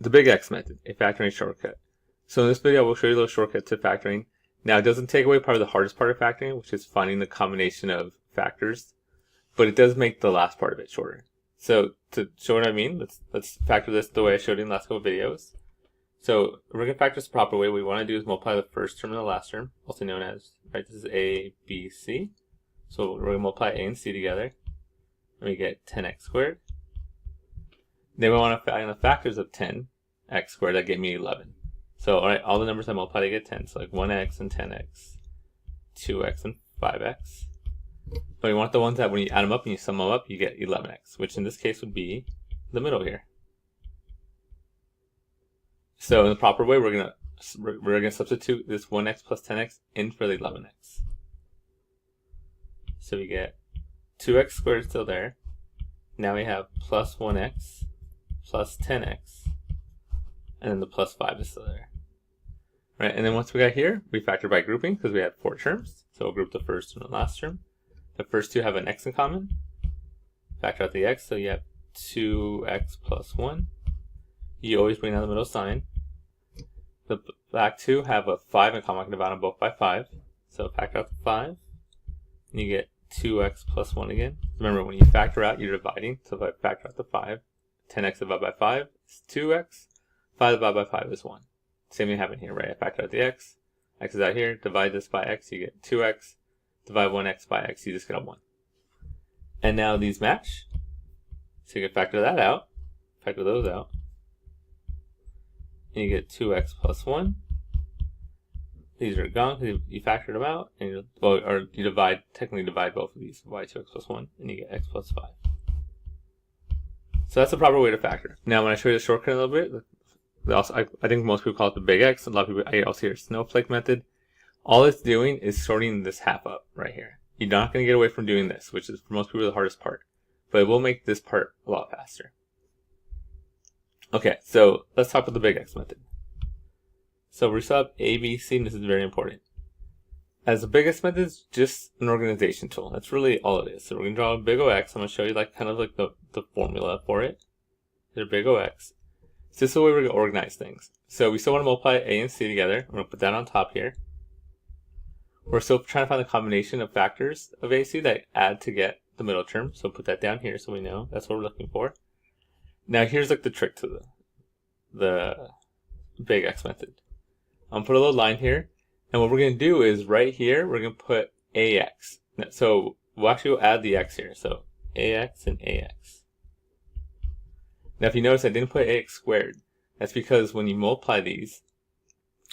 the big X method, a factoring shortcut. So in this video, we'll show you a little shortcut to factoring. Now, it doesn't take away probably the hardest part of factoring, which is finding the combination of factors, but it does make the last part of it shorter. So to show what I mean, let's factor this the way I showed you in the last couple videos. So we're going to factor this the proper way. What we want to do is multiply the first term and the last term, also known as, right, this is A, B, C. So we're going to multiply A and C together, and we get 10x squared. Then we want to find the factors of 10x squared that get me 11. So all the numbers I multiply to get 10, so like 1x and 10x, 2x and 5x. But we want the ones that when you add them up and you sum them up, you get 11x, which in this case would be the middle here. So in the proper way, we're gonna substitute this 1x plus 10x in for the 11x. So we get 2x squared still there. Now we have plus 1x plus 10x, and then the plus 5 is still there. Right, and then once we got here, we factor by grouping because we had 4 terms. So we'll group the first and the last term. The first two have an x in common. Factor out the x, so you have 2x plus 1. You always bring down the middle sign. The back two have a 5 in common. I can divide them both by 5. So factor out the 5, and you get 2x plus 1 again. Remember, when you factor out, you're dividing. So if I factor out the 5, 10x divided by 5 is 2x. 5 divided by 5 is 1. Same thing happened here, right? I factor out the x. X is out here. Divide this by x, you get 2x. Divide 1x by x, you just get a 1. And now these match. So you can factor that out. Factor those out. And you get 2x plus 1. These are gone because you factored them out. And you technically divide both of these by 2x plus 1. And you get x plus 5. So that's the proper way to factor. Now when I show you the shortcut a little bit, I think most people call it the big X. A lot of people, I also hear snowflake method. All it's doing is sorting this half up right here. You're not going to get away from doing this, which is for most people the hardest part. But it will make this part a lot faster. Okay, so let's talk about the big X method. So we still have A, B, C, and this is very important. As the big X method is just an organization tool. That's really all it is. So we're going to draw a big O X. I'm going to show you kind of the formula for it. There's a big O X. So this is the way we're going to organize things. So we still want to multiply A and C together. I'm going to put that on top here. We're still trying to find the combination of factors of A, C that add to get the middle term. So put that down here so we know that's what we're looking for. Now here's the trick to the big X method. I'm going to put a little line here. And what we're going to do is right here, we're going to put AX. So we'll actually add the X here. So AX and AX. Now, if you notice, I didn't put ax squared. That's because when you multiply these,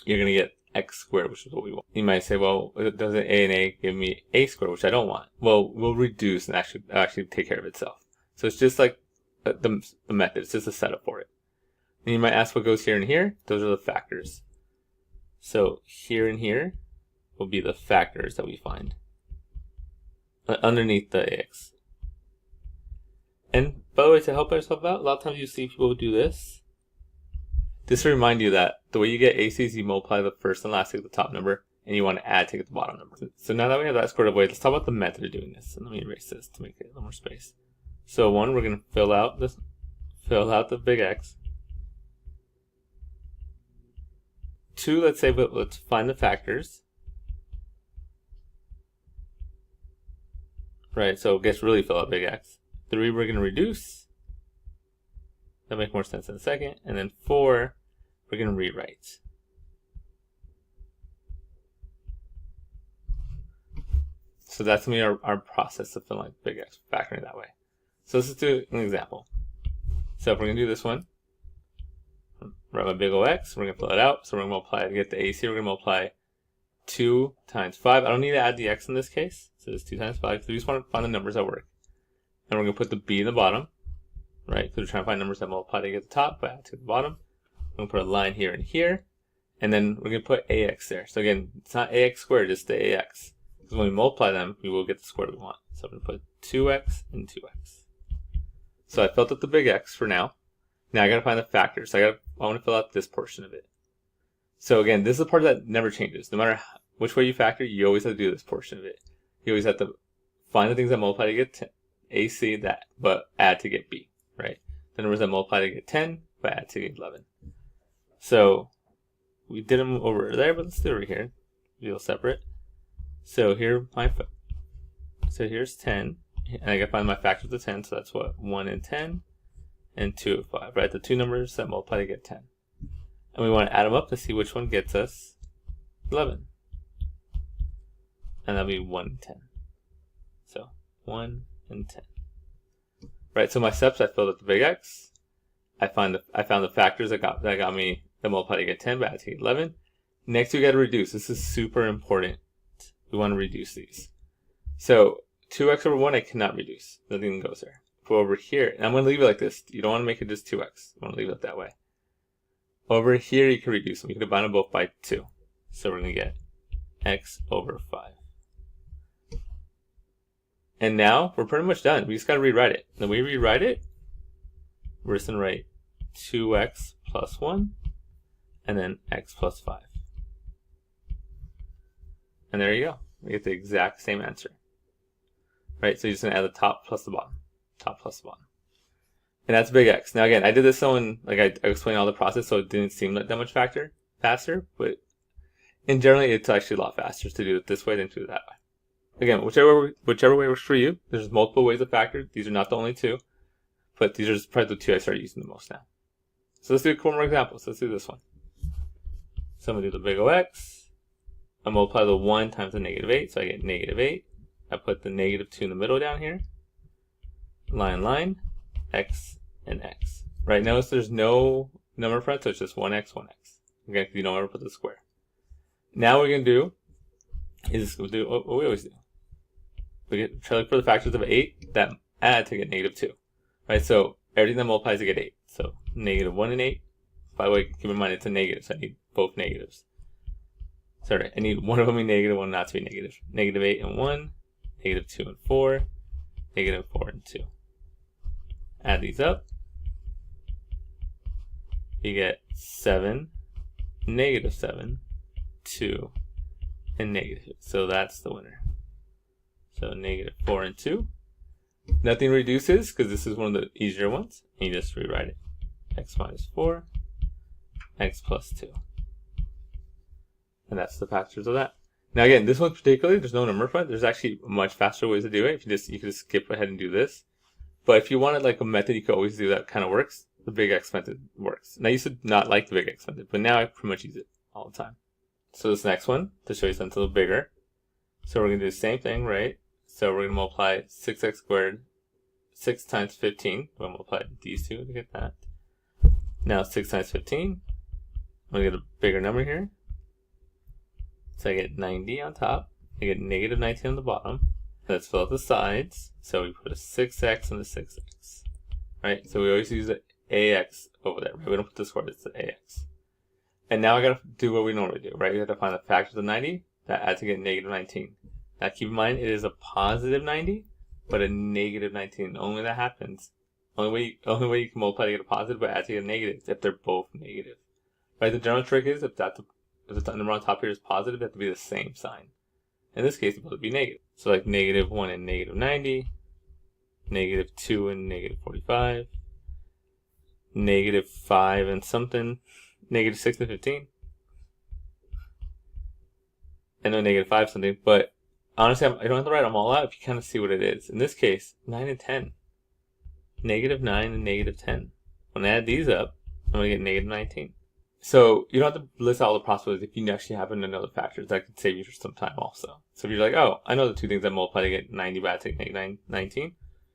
you're going to get x squared, which is what we want. You might say, well, doesn't a and a give me a squared, which I don't want? Well, we'll reduce and actually take care of itself. So it's just like the method. It's just a setup for it. And you might ask what goes here and here. Those are the factors. So here and here will be the factors that we find underneath the ax. And by the way, to help yourself out, a lot of times you see people do this. Just to remind you that the way you get AC is you multiply the first and last to get the top number, and you want to add to get the bottom number. So now that we have that squared away, let's talk about the method of doing this. And let me erase this to make it a little more space. So one, we're going to fill out the big X. 2, let's find the factors. Right, so it gets really fill out big X. 3, we're going to reduce. That'll make more sense in a second. And then 4, we're going to rewrite. So that's going to be our process of filling big X, factoring that way. So let's just do an example. So if we're going to do this one, write my big O X, we're going to fill it out. So we're going to multiply to get the AC, we're going to multiply 2 times 5. I don't need to add the X in this case. So it's 2 times 5. So we just want to find the numbers that work. And we're going to put the B in the bottom, right? So we're trying to find numbers that multiply to get the top, but add to the bottom. We're going to put a line here and here. And then we're going to put AX there. So again, it's not AX squared, it's the AX. Because when we multiply them, we will get the square we want. So we're going to put 2x and 2x. So I filled out the big X for now. Now I got to find the factors. So I want to fill out this portion of it. So again, this is the part that never changes. No matter which way you factor, you always have to do this portion of it. You always have to find the things that multiply to get AC, but add to get B, right? The numbers that multiply to get 10, but add to get 11. So we did them over there, but let's do it over here. We'll separate. So here's 10, and I gotta find my factors of 10. So that's what 1 and 10, and 2 and 5. Right, the two numbers that multiply to get 10, and we want to add them up to see which one gets us 11, and that'll be 1 and 10. So 1 and 10. Right. So my steps: I filled out the big X. I found the factors that got me that multiply to get 10, but I had to get 11. Next, we got to reduce. This is super important. We want to reduce these. So 2x over 1, I cannot reduce. Nothing goes there. Go over here, and I'm going to leave it like this. You don't want to make it just 2x. You want to leave it that way. Over here, you can reduce them. You can divide them both by 2. So we're going to get x over 5. And now we're pretty much done. We just got to rewrite it. When we rewrite it, we're just going to write 2x plus 1, and then x plus 5. And there you go. We get the exact same answer. Right, so you're just going to add the top plus the bottom. Top plus the bottom. And that's big X. Now again, I did this so I explained all the process, so it didn't seem like that much faster, but in generally it's actually a lot faster to do it this way than to do it that way. Again, whichever way works for you. There's multiple ways of factor. These are not the only two, but these are just probably the two I started using the most now. So let's do a couple more examples. Let's do this one. So I'm going to do the big O(x). I multiply the 1 times the negative 8, so I get negative 8. I put the negative 2 in the middle down here. Line, x, and x. Right, notice there's no number in front, so it's just 1x, 1x. Okay, you don't ever put the square. Now what we're going to do is we'll do what we always do. We try to look for the factors of 8 that add to get negative 2. Right, so everything that multiplies to get 8. So negative 1 and 8. By the way, keep in mind it's a negative, so I need both negatives. Sorry, I need one of them to be negative, one not to be negative. Negative 8 and 1, negative 2 and 4, negative 4 and 2. Add these up. You get 7, negative 7, 2, and negative. So that's the winner. So negative 4 and 2. Nothing reduces because this is one of the easier ones. And you just rewrite it. X minus 4, x plus 2. And that's the factors of that. Now again, this one particularly, there's no number in front. There's actually much faster ways to do it. You can just skip ahead and do this. But if you wanted like a method you could always do that kind of works, the big X method works. And I used to not like the big X method, but now I pretty much use it all the time. So this next one, to show you something a little bigger. So we're going to do the same thing, right? So we're going to multiply 6x squared 6 times 15. We'll multiply these two to get that. Now 6 times 15. I'm going to get a bigger number here. So I get 90 on top. I get negative 19 on the bottom. Let's fill out the sides. So we put a 6x and a 6x. Right? So we always use the ax over there. Right? We don't put the square, it's the ax. And now I got to do what we normally do. Right? We have to find the factors of 90 that add to get negative 19. Now keep in mind it is a positive 90, but a negative 19. Only that happens. Only way you can multiply to get a positive but add to get a negative is if they're both negative. Right? The general trick is if the number on top here is positive, it has to be the same sign. In this case, it will be negative. So like negative 1 and negative 90, negative 2 and negative 45, negative 5 and something, negative 6 and 15, and then negative 5 something. But honestly, I don't have to write them all out if you kind of see what it is. In this case, 9 and 10. Negative 9 and negative 10. When I add these up, I'm going to get negative 19. So you don't have to list out all the possibilities if you actually happen to know the factors. That could save you some time also. So if you're like, oh, I know the two things that multiply to get 90 but I take negative 19,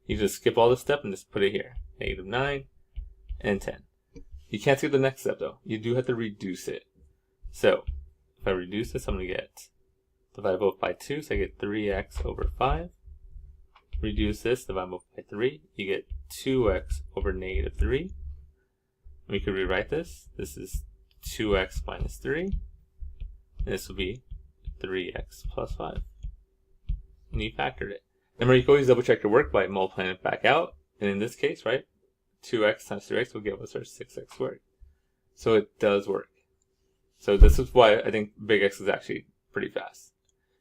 you just skip all this step and just put it here. Negative 9 and 10. You can't skip the next step though. You do have to reduce it. So if I reduce this, I'm going to get, divide both by 2, so I get 3x over 5. Reduce this, divide both by 3, you get 2x over negative 3. We could rewrite this. This is 2x minus 3. And this will be 3x plus 5. And you factored it. Remember, you can always double check your work by multiplying it back out. And in this case, right, 2x times 3x will give us our 6x squared. So it does work. So this is why I think big X is actually pretty fast.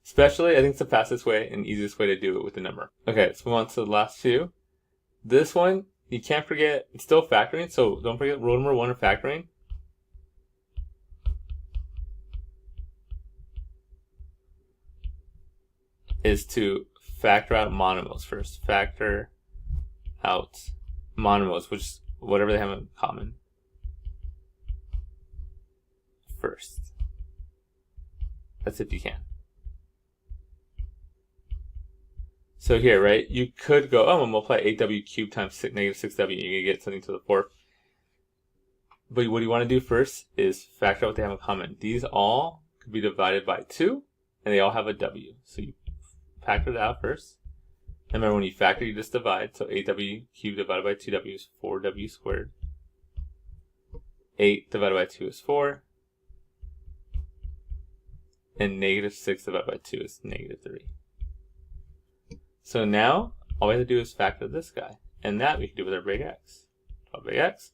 Especially, I think it's the fastest way and easiest way to do it with the number. Okay, let's move on to the last two. This one, you can't forget, it's still factoring, so don't forget rule number 1 of factoring. is to factor out monomos first. Factor out monomos, which is whatever they have in common, first. That's if you can. So here, right, you could go, I'm going to multiply 8w cubed times negative 6w, and you're going to get something to the fourth. But what you want to do first is factor out what they have in common. These all could be divided by 2, and they all have a w. So you factor that out first. And remember, when you factor, you just divide. So 8w cubed divided by 2w is 4w squared. 8 divided by 2 is 4. And negative 6 divided by 2 is negative 3. So now, all we have to do is factor this guy. And that we can do with our big X. 12 big X.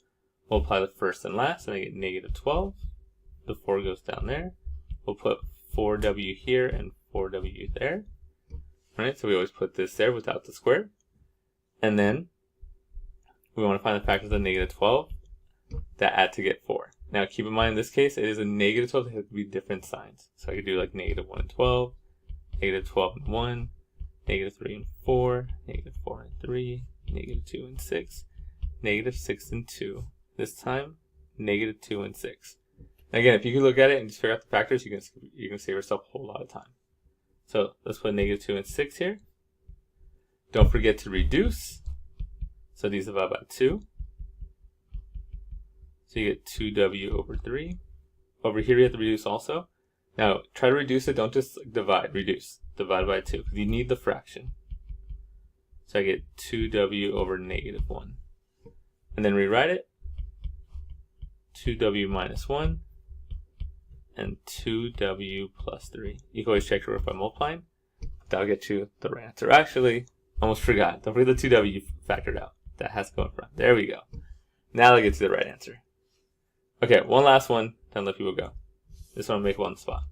We'll apply the first and last, and I get negative 12. The 4 goes down there. We'll put 4w here and 4w there. Right, so we always put this there without the square. And then we want to find the factors of negative 12 that add to get 4. Now keep in mind, in this case, it is a negative 12, it has to be different signs. So I could do like negative 1 and 12, negative 12 and 1, negative 3 and 4, negative 4 and 3, negative 2 and 6, negative 6 and 2. This time, negative 2 and 6. And again, if you can look at it and just figure out the factors, you can save yourself a whole lot of time. So let's put negative 2 and 6 here. Don't forget to reduce. So these divide by 2. So you get 2w over 3. Over here you have to reduce also. Now try to reduce it, don't just divide, reduce. Divide by 2, because you need the fraction. So I get 2w over negative 1. And then rewrite it. 2w minus 1. And 2w plus 3. You can always check your work by multiplying. That'll get you the right answer. Actually, almost forgot. Don't forget the 2w you factored out. That has to go in front. There we go. Now that gets you the right answer. Okay, one last one, then let people go. This one I'll make one spot.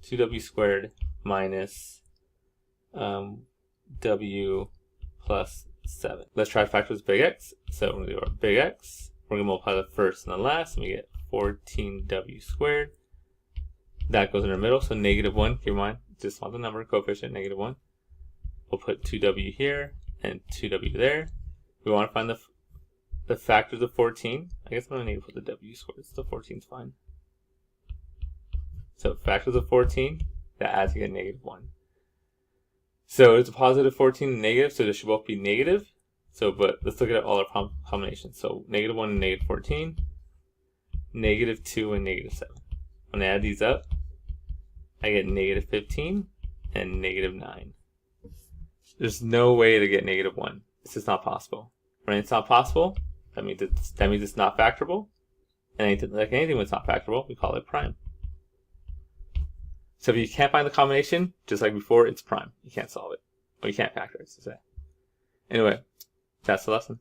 2w squared minus w plus 7. Let's try to factor this big X. So we're going to do our big X. We're going to multiply the first and the last, and we get 14w squared. That goes in the middle, so negative 1. Keep in mind, just want the number, coefficient, negative 1. We'll put 2w here and 2w there. We want to find the factors of 14. I guess I'm going to need to put the w squared, so 14 is fine. So factors of 14, that adds to get negative 1. So it's a positive 14 and negative, so they should both be negative. So, but let's look at all our combinations. So negative 1 and negative 14, negative 2 and negative 7. When I add these up, I get negative 15 and negative 9. There's no way to get negative 1. It's just not possible. When it's not possible, that means it's not factorable. And anything that's not factorable, we call it prime. So if you can't find the combination, just like before, it's prime. You can't solve it. Or you can't factor it, to say. Anyway, that's the lesson.